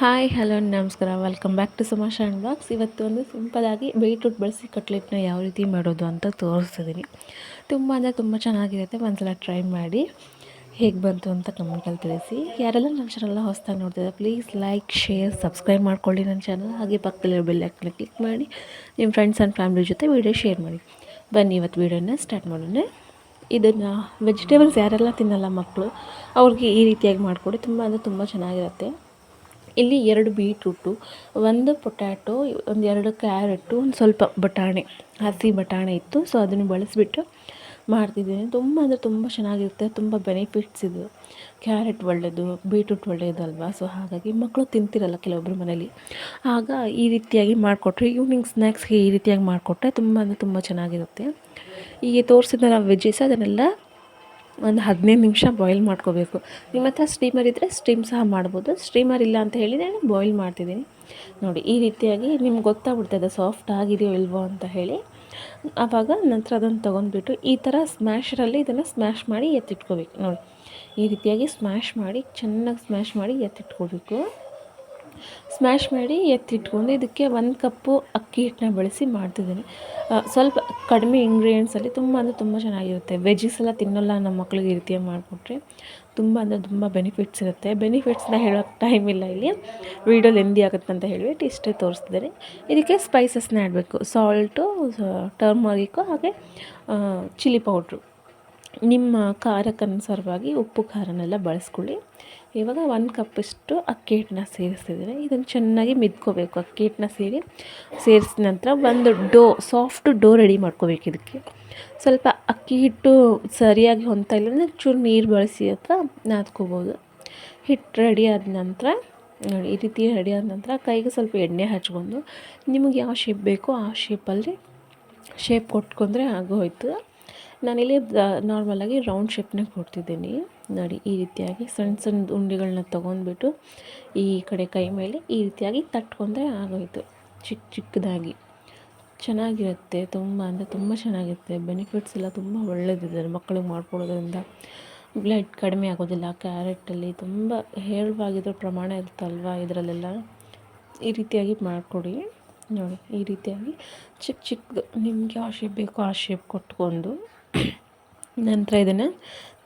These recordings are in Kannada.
ಹಾಯ್ ಹಲೋ ನಮಸ್ಕಾರ, welcome back to Suma Sharan blogs. ಇವತ್ತು ಒಂದು ಸಿಂಪಲಾಗಿ ಬೀಟ್ರೂಟ್ ಬಳಸಿ ಕಟ್ಲೆಟ್ನ ಯಾವ ರೀತಿ ಮಾಡೋದು ಅಂತ ತೋರಿಸ್ತಿದ್ದೀನಿ. ತುಂಬ ಚೆನ್ನಾಗಿರುತ್ತೆ. ಒಂದ್ಸಲ ಟ್ರೈ ಮಾಡಿ ಹೇಗೆ ಬಂತು ಅಂತ ಕಮೆಂಟಲ್ಲಿ ತಿಳಿಸಿ. ಯಾರೆಲ್ಲ ನನ್ನ ಚಾನಲ್ನ ಹೊಸದಾಗಿ ನೋಡ್ತಿದ್ದಾರೆ ಪ್ಲೀಸ್ ಲೈಕ್, ಶೇರ್, ಸಬ್ಸ್ಕ್ರೈಬ್ ಮಾಡ್ಕೊಳ್ಳಿ ನನ್ನ ಚಾನಲ್. ಹಾಗೆ ಪಕ್ಕದಲ್ಲಿರೋ ಬೆಲ್ ಐಕನ್ನ ಕ್ಲಿಕ್ ಮಾಡಿ ನಿಮ್ಮ ಫ್ರೆಂಡ್ಸ್ ಆ್ಯಂಡ್ ಫ್ಯಾಮಿಲಿ ಜೊತೆ ವೀಡಿಯೋ ಶೇರ್ ಮಾಡಿ. ಬನ್ನಿ ಇವತ್ತು ವೀಡಿಯೋನ ಸ್ಟಾರ್ಟ್ ಮಾಡೋಣ. ಇದನ್ನು ವೆಜಿಟೇಬಲ್ಸ್ ಯಾರೆಲ್ಲ ತಿನ್ನಲ್ಲ ಮಕ್ಕಳು ಅವ್ರಿಗೆ ಈ ರೀತಿಯಾಗಿ ಮಾಡಿಕೊಡಿ. ತುಂಬ ಚೆನ್ನಾಗಿರುತ್ತೆ. ಇಲ್ಲಿ 2 ಬೀಟ್ರೂಟು, 1 ಪೊಟ್ಯಾಟೊ, ಒಂದು 2 ಕ್ಯಾರೆಟು, ಒಂದು ಸ್ವಲ್ಪ ಬಟಾಣಿ, ಹಸಿ ಬಟಾಣಿ ಇತ್ತು. ಸೊ ಅದನ್ನು ಬಳಸಿಬಿಟ್ಟು ಮಾಡ್ತಿದ್ದೀನಿ. ತುಂಬ ಚೆನ್ನಾಗಿರುತ್ತೆ. ತುಂಬ ಬೆನಿಫಿಟ್ಸ್ ಇದು. ಕ್ಯಾರೆಟ್ ಒಳ್ಳೆಯದು, ಬೀಟ್ರೂಟ್ ಒಳ್ಳೆಯದಲ್ವಾ. ಸೊ ಹಾಗಾಗಿ ಮಕ್ಕಳು ತಿಂತಿರಲ್ಲ ಕೆಲವೊಬ್ಬರು ಮನೇಲಿ. ಆಗ ಈ ರೀತಿಯಾಗಿ ಮಾಡಿಕೊಟ್ರೆ, ಈವ್ನಿಂಗ್ ಸ್ನ್ಯಾಕ್ಸ್ಗೆ ಈ ರೀತಿಯಾಗಿ ಮಾಡಿಕೊಟ್ರೆ ತುಂಬ ಚೆನ್ನಾಗಿರುತ್ತೆ. ಈಗ ತೋರಿಸಿದ ವೆಜ್ಜಸ್ ಅದನ್ನೆಲ್ಲ ಒಂದು 15 ನಿಮಿಷ ಬಾಯ್ಲ್ ಮಾಡ್ಕೋಬೇಕು. ನಿಮ್ಮ ಹತ್ರ ಸ್ಟೀಮರ್ ಇದ್ದರೆ ಸ್ಟೀಮ್ ಸಹ ಮಾಡ್ಬೋದು. ಸ್ಟೀಮರ್ ಇಲ್ಲ ಅಂತ ಹೇಳಿ ನಾನು ಬಾಯ್ಲ್ ಮಾಡ್ತಿದ್ದೀನಿ. ನೋಡಿ ಈ ರೀತಿಯಾಗಿ ನಿಮ್ಗೆ ಗೊತ್ತಾಗ್ಬಿಡ್ತದೆ ಸಾಫ್ಟ್ ಆಗಿದೆಯೋ ಇಲ್ವೋ ಅಂತ ಹೇಳಿ. ಆವಾಗ ನಂತರ ಅದನ್ನು ತೊಗೊಂಡ್ಬಿಟ್ಟು ಈ ಥರ ಸ್ಮ್ಯಾಶರಲ್ಲಿ ಇದನ್ನು ಸ್ಮ್ಯಾಶ್ ಮಾಡಿ ಎತ್ತಿಟ್ಕೋಬೇಕು. ನೋಡಿ ಈ ರೀತಿಯಾಗಿ ಚೆನ್ನಾಗಿ ಸ್ಮ್ಯಾಶ್ ಮಾಡಿ ಎತ್ತಿಟ್ಕೋಬೇಕು. ಸ್ಮ್ಯಾಶ್ ಮಾಡಿ ಎತ್ತಿಟ್ಕೊಂಡು ಇದಕ್ಕೆ 1 ಕಪ್ಪು ಅಕ್ಕಿ ಹಿಟ್ಟನ್ನ ಬಳಸಿ ಮಾಡ್ತಿದ್ದೀನಿ. ಸ್ವಲ್ಪ ಕಡಿಮೆ ಇಂಗ್ರೀಡಿಯೆಂಟ್ಸಲ್ಲಿ ತುಂಬ ಚೆನ್ನಾಗಿರುತ್ತೆ. ವೆಜ್ಜಸ್ ಎಲ್ಲ ತಿನ್ನೋಲ್ಲ ನಮ್ಮ ಮಕ್ಕಳಿಗೆ ಈ ರೀತಿಯಾಗಿ ಮಾಡಿಕೊಟ್ರೆ ತುಂಬ ಬೆನಿಫಿಟ್ಸ್ ಇರುತ್ತೆ. ಬೆನಿಫಿಟ್ಸ್ನ ಹೇಳೋಕ್ಕೆ ಟೈಮ್ ಇಲ್ಲ ಇಲ್ಲಿ, ವೀಡಿಯೋ ಲೆಂದಿ ಆಗುತ್ತೆ ಅಂತ ಹೇಳಿಬಿಟ್ಟು ಇಷ್ಟೇ ತೋರಿಸ್ತಿದ್ದಾರೆ. ಇದಕ್ಕೆ ಸ್ಪೈಸಸ್ನ ಆಡಬೇಕು. ಸಾಲ್ಟು, ಟರ್ಮರಿಕ್ಕು, ಹಾಗೆ ಚಿಲ್ಲಿ ಪೌಡ್ರು. ನಿಮ್ಮ ಖಾರಕ್ಕನುಸಾರವಾಗಿ ಉಪ್ಪು ಖಾರನೆಲ್ಲ ಬಳಸ್ಕೊಳ್ಳಿ. ಇವಾಗ 1 ಕಪ್ಪಷ್ಟು ಅಕ್ಕಿ ಹಿಟ್ಟನ್ನ ಸೇರಿಸ್ತಿದ್ದೀನಿ. ಇದನ್ನು ಚೆನ್ನಾಗಿ ಮಿದ್ಕೋಬೇಕು. ಅಕ್ಕಿ ಹಿಟ್ಟನ್ನ ಸೇರಿಸಿದ ನಂತರ ಒಂದು ಸಾಫ್ಟ್ ಡೋ ರೆಡಿ ಮಾಡ್ಕೋಬೇಕು. ಇದಕ್ಕೆ ಸ್ವಲ್ಪ ಅಕ್ಕಿ ಹಿಟ್ಟು ಸರಿಯಾಗಿ ಹೊಂದ್ತಾ ಇಲ್ಲ ಅಂದರೆ ಚೂರು ನೀರು ಬಳಸಿ ಅಥವಾ ನಾದ್ಕೋಬೋದು. ಹಿಟ್ಟು ರೆಡಿ ಆದ ನಂತರ ನೋಡಿ ಈ ರೀತಿ ರೆಡಿ ಆದ ನಂತರ ಕೈಗೆ ಸ್ವಲ್ಪ ಎಣ್ಣೆ ಹಚ್ಕೊಂಡು ನಿಮಗೆ ಯಾವ ಶೇಪ್ ಬೇಕೋ ಆ ಶೇಪಲ್ಲಿ ಶೇಪ್ ಕೊಟ್ಕೊಂಡ್ರೆ ಆಗೋಯ್ತು. ನಾನಿಲ್ಲಿ ನಾರ್ಮಲಾಗಿ ರೌಂಡ್ ಶೇಪ್ನ ಕೊಡ್ತಿದ್ದೀನಿ. ನೋಡಿ ಈ ರೀತಿಯಾಗಿ ಸಣ್ಣ ಉಂಡೆಗಳನ್ನ ತೊಗೊಂಡ್ಬಿಟ್ಟು ಈ ಕಡೆ ಕೈ ಮೇಲೆ ಈ ರೀತಿಯಾಗಿ ತಟ್ಕೊಂಡ್ರೆ ಆಗೋಯ್ತು. ಚಿಕ್ಕದಾಗಿ ಚೆನ್ನಾಗಿರುತ್ತೆ. ತುಂಬ ಚೆನ್ನಾಗಿರುತ್ತೆ. ಬೆನಿಫಿಟ್ಸ್ ಎಲ್ಲ ತುಂಬ ಒಳ್ಳೆಯದಿದೆ. ಮಕ್ಕಳಿಗೆ ಮಾಡ್ಕೊಡೋದ್ರಿಂದ ಬ್ಲಡ್ ಕಡಿಮೆ ಆಗೋದಿಲ್ಲ. ಕ್ಯಾರೆಟಲ್ಲಿ ತುಂಬ ಹೇರಳವಾಗಿರೋ ಪ್ರಮಾಣ ಇರುತ್ತಲ್ವ, ಇದರಲ್ಲೆಲ್ಲ ಈ ರೀತಿಯಾಗಿ ಮಾಡಿಕೊಡಿ. ನೋಡಿ ಈ ರೀತಿಯಾಗಿ ಚಿಕ್ಕದು ನಿಮ್ಗೆ ಯಾವ ಶೇಪ್ ಬೇಕೋ ಆ ಶೇಪ್ ಕೊಟ್ಕೊಂಡು ನಂತರ ಇದನ್ನು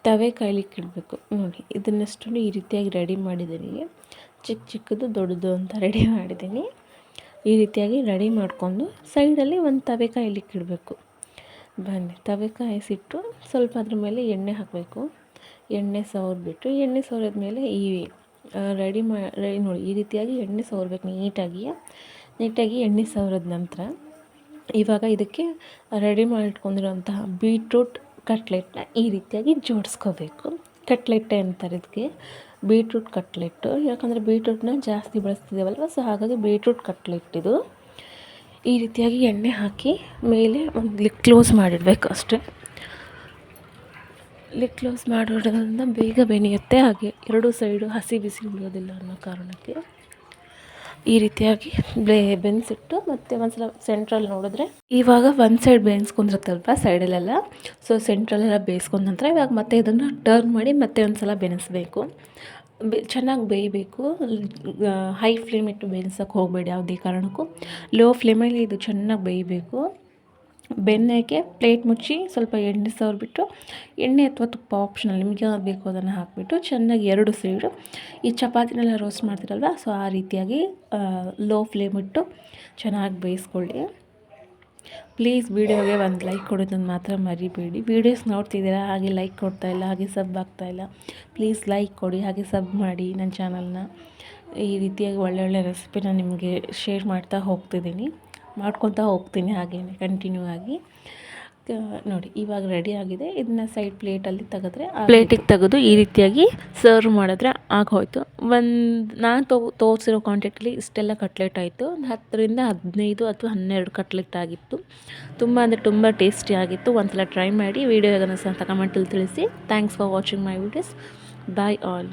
ತವೆ ಕಾಯ್ಲಿಕ್ಕೆ ಇಡಬೇಕು. ನೋಡಿ ಇದನ್ನಷ್ಟು ಈ ರೀತಿಯಾಗಿ ರೆಡಿ ಮಾಡಿದ್ದೀನಿ. ಚಿಕ್ಕದು ದೊಡ್ಡದು ಅಂತ ರೆಡಿ ಮಾಡಿದ್ದೀನಿ. ಈ ರೀತಿಯಾಗಿ ರೆಡಿ ಮಾಡಿಕೊಂಡು ಸೈಡಲ್ಲಿ ಒಂದು ತವೆ ಕಾಯ್ಲಿಕ್ಕೆ ಇಡಬೇಕು. ಬನ್ನಿ ತವೆ ಕಾಯಿಸಿಟ್ಟು ಸ್ವಲ್ಪ ಅದ್ರ ಮೇಲೆ ಎಣ್ಣೆ ಹಾಕಬೇಕು. ಎಣ್ಣೆ ಸವರ್ಬಿಟ್ಟು ಎಣ್ಣೆ ಸವರಿದ ಮೇಲೆ ಈ ರೆಡಿ ನೋಡಿ ಈ ರೀತಿಯಾಗಿ ಎಣ್ಣೆ ಸವರ್ಬೇಕು. ನೀಟಾಗಿ ಎಣ್ಣೆ ಸವರಿದ ನಂತರ ಇವಾಗ ಇದಕ್ಕೆ ರೆಡಿ ಮಾಡಿಟ್ಕೊಂಡಿರೋಂತಹ ಬೀಟ್ರೂಟ್ ಕಟ್ಲೆಟ್ನ ಈ ರೀತಿಯಾಗಿ ಜೋಡಿಸ್ಕೋಬೇಕು. ಕಟ್ಲೆಟ್ಟೆ ಅಂತಾರೆ ಇದಕ್ಕೆ, ಬೀಟ್ರೂಟ್ ಕಟ್ಲೆಟ್ಟು. ಯಾಕಂದರೆ ಬೀಟ್ರೂಟ್ನ ಜಾಸ್ತಿ ಬಳಸ್ತಿದ್ದೇವಲ್ವ, ಸೊ ಹಾಗಾಗಿ ಬೀಟ್ರೂಟ್ ಕಟ್ಲೆಟ್ ಇದು. ಈ ರೀತಿಯಾಗಿ ಎಣ್ಣೆ ಹಾಕಿ ಮೇಲೆ ಒಂದು ಲಿಡ್ ಕ್ಲೋಸ್ ಮಾಡಿಡಬೇಕು ಅಷ್ಟೇ. ಲಿಡ್ ಕ್ಲೋಸ್ ಮಾಡೋದ್ರಿಂದ ಬೇಗ ಬೆನೆಯುತ್ತೆ. ಹಾಗೆ 2 ಸೈಡು ಹಸಿ ಬಿಸಿ ಉಳಿಯೋದಿಲ್ಲ ಅನ್ನೋ ಕಾರಣಕ್ಕೆ ಈ ರೀತಿಯಾಗಿ ಬೆನ್ಸಿಟ್ಟು ಮತ್ತೆ ಒಂದ್ಸಲ ಸೆಂಟ್ರಲ್ಲಿ ನೋಡಿದ್ರೆ ಇವಾಗ ಒಂದು ಸೈಡ್ ಬೇಯಿಸ್ಕೊಂಡಿರುತ್ತಲ್ವ ಸೈಡಲ್ಲೆಲ್ಲ, ಸೊ ಸೆಂಟ್ರಲ್ಲೆಲ್ಲ ಬೇಯಿಸ್ಕೊಂಡ ನಂತರ ಇವಾಗ ಮತ್ತೆ ಇದನ್ನು ಟರ್ನ್ ಮಾಡಿ ಮತ್ತೆ ಒಂದು ಸಲ ಬೆನೆಸಬೇಕು. ಚೆನ್ನಾಗಿ ಬೇಯಬೇಕು. ಹೈ ಫ್ಲೇಮ್ ಇಟ್ಟು ಬೇಯಿಸೋಕ್ಕೆ ಹೋಗಬೇಡಿ ಯಾವುದೇ ಕಾರಣಕ್ಕೂ. ಲೋ ಫ್ಲೇಮಲ್ಲಿ ಇದು ಚೆನ್ನಾಗಿ ಬೇಯಬೇಕು. ಬೆಣ್ಣೆಗೆ ಪ್ಲೇಟ್ ಮುಚ್ಚಿ ಸ್ವಲ್ಪ ಎಣ್ಣೆ ಸವರ್ಬಿಟ್ಟು, ಎಣ್ಣೆ ಅಥವಾ ತುಪ್ಪ ಆಪ್ಷನಲ್ ನಿಮಗೆ ಯಾವ್ದು ಬೇಕು ಅದನ್ನು ಹಾಕಿಬಿಟ್ಟು ಚೆನ್ನಾಗಿ 2 ಸೈಡು ಈ ಚಪಾತಿನೆಲ್ಲ ರೋಸ್ಟ್ ಮಾಡ್ತಿರಲ್ವ, ಸೊ ಆ ರೀತಿಯಾಗಿ ಲೋ ಫ್ಲೇಮ್ ಇಟ್ಟು ಚೆನ್ನಾಗಿ ಬೇಯಿಸ್ಕೊಳ್ಳಿ. ಪ್ಲೀಸ್ ವೀಡಿಯೋಗೆ ಒಂದು ಲೈಕ್ ಕೊಡೋದನ್ನು ಮಾತ್ರ ಮರಿಬೇಡಿ. ವೀಡಿಯೋಸ್ ನೋಡ್ತಿದ್ದೀರಾ ಹಾಗೆ ಲೈಕ್ ಕೊಡ್ತಾಯಿಲ್ಲ, ಹಾಗೆ ಸಬ್ ಆಗ್ತಾಯಿಲ್ಲ. ಪ್ಲೀಸ್ ಲೈಕ್ ಕೊಡಿ, ಹಾಗೆ ಸಬ್ ಮಾಡಿ ನನ್ನ ಚಾನಲ್ನ. ಈ ರೀತಿಯಾಗಿ ಒಳ್ಳೆ ರೆಸಿಪಿನ ನಿಮಗೆ ಶೇರ್ ಮಾಡ್ಕೊತಾ ಹೋಗ್ತೀನಿ ಹಾಗೇನೆ ಕಂಟಿನ್ಯೂ ಆಗಿ. ನೋಡಿ ಇವಾಗ ರೆಡಿ ಆಗಿದೆ. ಇದನ್ನ ಸೈಡ್ ಪ್ಲೇಟಲ್ಲಿ ತೆಗೆದ್ರೆ ಪ್ಲೇಟಿಗೆ ತೆಗೆದು ಈ ರೀತಿಯಾಗಿ ಸರ್ವ್ ಮಾಡಿದ್ರೆ ಆಗೋಯ್ತು. ನಾನು ತೋರಿಸಿರೋ ಕ್ವಾಂಟಿಟಿಲಿ ಇಷ್ಟೆಲ್ಲ ಕಟ್ಲೆಟ್ ಆಯಿತು. 10ರಿಂದ 15 ಅಥವಾ 12 ಕಟ್ಲೆಟ್ ಆಗಿತ್ತು. ತುಂಬ ಟೇಸ್ಟಿ ಆಗಿತ್ತು. ಒಂದ್ಸಲ ಟ್ರೈ ಮಾಡಿ. ವೀಡಿಯೋ ಹೇಗೆ ಅನ್ನಿಸ್ತು ಅಂತ ಕಮೆಂಟಲ್ಲಿ ತಿಳಿಸಿ. Thanks for watching my videos. Bye all.